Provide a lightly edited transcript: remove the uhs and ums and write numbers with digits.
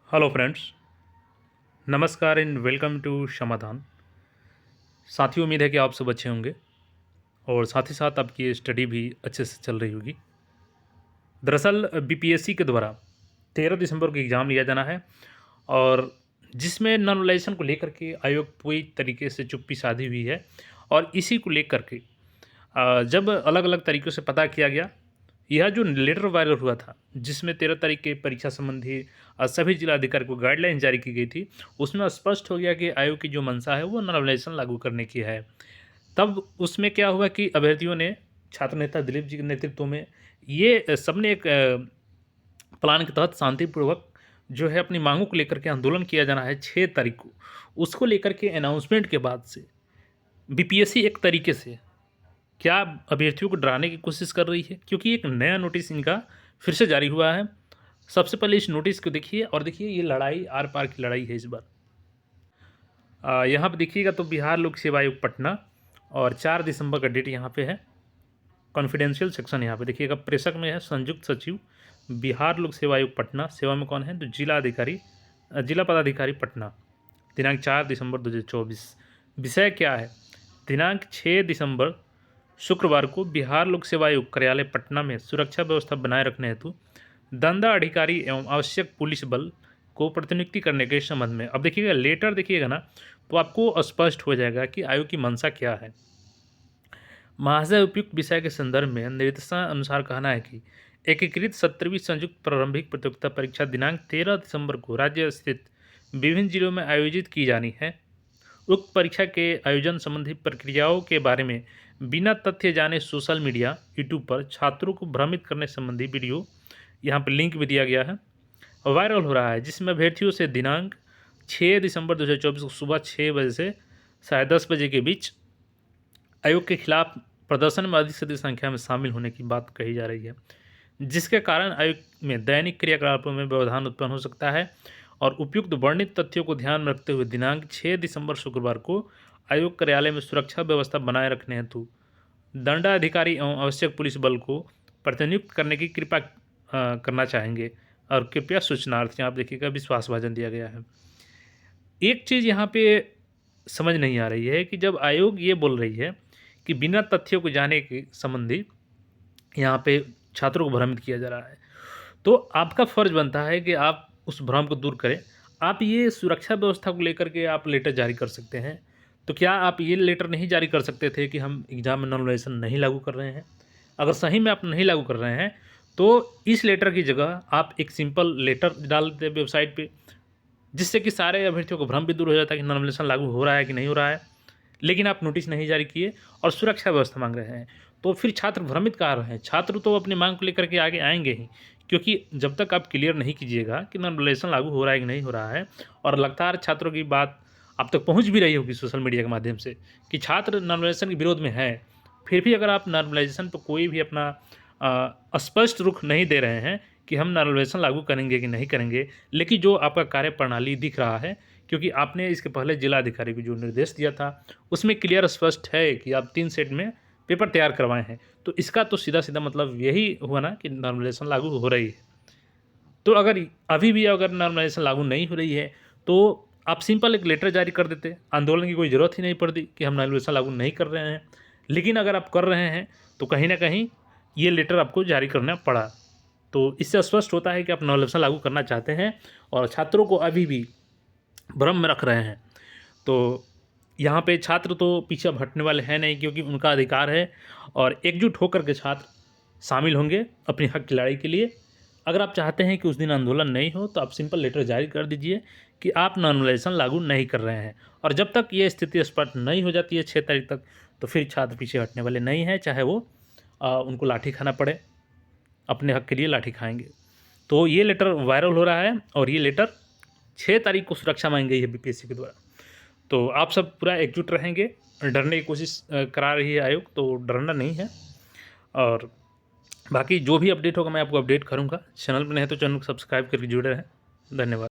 Hello friends, नमस्कार and welcome to समाधान। साथियों, उम्मीद है कि आप सब अच्छे होंगे और साथ ही साथ आपकी स्टडी भी अच्छे से चल रही होगी। दरअसल बीपीएससी के द्वारा 13 दिसंबर को एग्ज़ाम लिया जाना है और जिसमें नॉर्मलाइजेशन को लेकर के आयोग पूरी तरीके से चुप्पी साधी हुई है और इसी को लेकर के जब अलग अलग तरीक़ों से पता किया गया, यह जो लेटर वायरल हुआ था जिसमें 13 तारीख के परीक्षा संबंधी सभी जिलाधिकारी को गाइडलाइन जारी की गई थी, उसमें स्पष्ट हो गया कि आयोग की जो मंशा है वो नॉर्मलाइजेशन लागू करने की है। तब उसमें क्या हुआ कि अभ्यर्थियों ने छात्र नेता दिलीप जी के नेतृत्व में ये सबने एक प्लान के तहत शांतिपूर्वक जो है अपनी मांगों को लेकर के आंदोलन किया जाना है 6 तारीख को। उसको लेकर के अनाउंसमेंट के बाद से बीपीएससी एक तरीके से क्या अभ्यर्थियों को डराने की कोशिश कर रही है, क्योंकि एक नया नोटिस इनका फिर से जारी हुआ है। सबसे पहले इस नोटिस को देखिए और देखिए ये लड़ाई आर पार की लड़ाई है इस बार। यहाँ पे देखिएगा तो बिहार लोक सेवा आयोग पटना और 4 दिसंबर का डेट यहाँ पे है। कॉन्फिडेंशियल सेक्शन यहाँ पे देखिएगा, प्रेषक में है संयुक्त सचिव बिहार लोक सेवा आयोग पटना। सेवा में कौन है? तो जिला पदाधिकारी पटना। दिनांक 4 दिसंबर 2024। विषय क्या है? दिनांक 6 दिसंबर शुक्रवार को बिहार लोक सेवा आयोग कार्यालय पटना में सुरक्षा व्यवस्था बनाए रखने हेतु दंडाधिकारी एवं आवश्यक पुलिस बल को प्रतिनियुक्ति करने के संबंध में। अब देखिएगा लेटर देखिएगा ना, तो आपको स्पष्ट हो जाएगा कि आयोग की मंशा क्या है। महाशय, उपयुक्त विषय के संदर्भ में निर्देशानुसार कहना है कि एकीकृत 17वीं संयुक्त प्रारंभिक प्रतियोगिता परीक्षा दिनांक 13 दिसंबर को राज्य स्थित विभिन्न जिलों में आयोजित की जानी है। उक्त परीक्षा के आयोजन संबंधी प्रक्रियाओं के बारे में बिना तथ्य जाने सोशल मीडिया यूट्यूब पर छात्रों को भ्रमित करने संबंधी वीडियो, यहाँ पर लिंक भी दिया गया है, वायरल हो रहा है, जिसमें अभ्यर्थियों से दिनांक 6 दिसंबर 2024 को सुबह 6 बजे से 10:30 बजे के बीच आयोग के खिलाफ प्रदर्शन में अधिक से अधिक संख्या में शामिल होने की बात कही जा रही है, जिसके कारण आयोग में दैनिक क्रियाकलापों में व्यवधान उत्पन्न हो सकता है। और उपयुक्त वर्णित तथ्यों को ध्यान में रखते हुए दिनांक 6 दिसंबर शुक्रवार को आयोग कार्यालय में सुरक्षा व्यवस्था बनाए रखने हेतु दंडाधिकारी एवं आवश्यक पुलिस बल को प्रतिनियुक्त करने की कृपा करना चाहेंगे और कृपया सूचनार्थ यहाँ आप देखिएगा विश्वासभाजन दिया गया है। एक चीज़ यहाँ पे समझ नहीं आ रही है कि जब आयोग ये बोल रही है कि बिना तथ्यों को जाने के संबंधी यहाँ पे छात्रों को भ्रमित किया जा रहा है, तो आपका फर्ज बनता है कि आप उस भ्रम को दूर करें। आप ये सुरक्षा व्यवस्था को लेकर के आप लेटर जारी कर सकते हैं, तो क्या आप ये लेटर नहीं जारी कर सकते थे कि हम एग्ज़ाम में नॉर्मलाइजेशन नहीं लागू कर रहे हैं? अगर सही में आप नहीं लागू कर रहे हैं, तो इस लेटर की जगह आप एक सिंपल लेटर डाल देते वेबसाइट पे, जिससे कि सारे अभ्यर्थियों को भ्रम भी दूर हो जाता है कि नॉर्मलाइजेशन लागू हो रहा है कि नहीं हो रहा है। लेकिन आप नोटिस नहीं जारी किए और सुरक्षा व्यवस्था मांग रहे हैं, तो फिर छात्र भ्रमित कहाँ रहे हैं? छात्र तो अपनी मांग को लेकर के आगे आएंगे ही, क्योंकि जब तक आप क्लियर नहीं कीजिएगा कि नॉर्मलाइजेशन लागू हो रहा है कि नहीं हो रहा है, और लगातार छात्रों की बात आप तक पहुंच भी रही होगी सोशल मीडिया के माध्यम से कि छात्र नॉर्मलाइजेशन के विरोध में है, फिर भी अगर आप नॉर्मलाइजेशन पर कोई भी अपना स्पष्ट रुख नहीं दे रहे हैं कि हम नॉर्मलाइजेशन लागू करेंगे कि नहीं करेंगे, लेकिन जो आपका कार्यप्रणाली दिख रहा है, क्योंकि आपने इसके पहले जिलाधिकारी को जो निर्देश दिया था उसमें क्लियर स्पष्ट है कि आप 3 सेट में पेपर तैयार करवाए हैं, तो इसका तो सीधा-सीधा मतलब यही हुआ ना कि नॉर्मलाइजेशन लागू हो रही है। तो अगर अभी भी अगर नॉर्मलाइजेशन लागू नहीं हो रही है, तो आप सिंपल एक लेटर जारी कर देते, आंदोलन की कोई ज़रूरत ही नहीं पड़ती कि हम नॉर्मलाइजेशन लागू नहीं कर रहे हैं। लेकिन अगर आप कर रहे हैं, तो कहीं न कहीं ये लेटर आपको जारी करना पड़ा। तो इससे स्पष्ट होता है कि आप नॉर्मलाइजेशन लागू करना चाहते हैं और छात्रों को अभी भी भ्रम में रख रहे हैं। तो यहाँ पे छात्र तो पीछे अब हटने वाले हैं नहीं, क्योंकि उनका अधिकार है और एकजुट होकर के छात्र शामिल होंगे अपने हक की लड़ाई के लिए। अगर आप चाहते हैं कि उस दिन आंदोलन नहीं हो, तो आप सिंपल लेटर जारी कर दीजिए कि आप नॉर्मलाइजेशन लागू नहीं कर रहे हैं, और जब तक ये स्थिति स्पष्ट नहीं हो जाती है 6 तारीख तक, तो फिर छात्र पीछे हटने वाले नहीं हैं, चाहे वो उनको लाठी खाना पड़े, अपने हक के लिए लाठी खाएंगे। तो ये लेटर वायरल हो रहा है और ये लेटर 6 तारीख को सुरक्षा मांगी गई है बीपीएससी के द्वारा। तो आप सब पूरा एकजुट रहेंगे, डरने की कोशिश करा रही है आयोग, तो डरना नहीं है। और बाकी जो भी अपडेट होगा मैं आपको अपडेट करूँगा। चैनल पर नहीं है तो चैनल को सब्सक्राइब करके जुड़े रहें। धन्यवाद।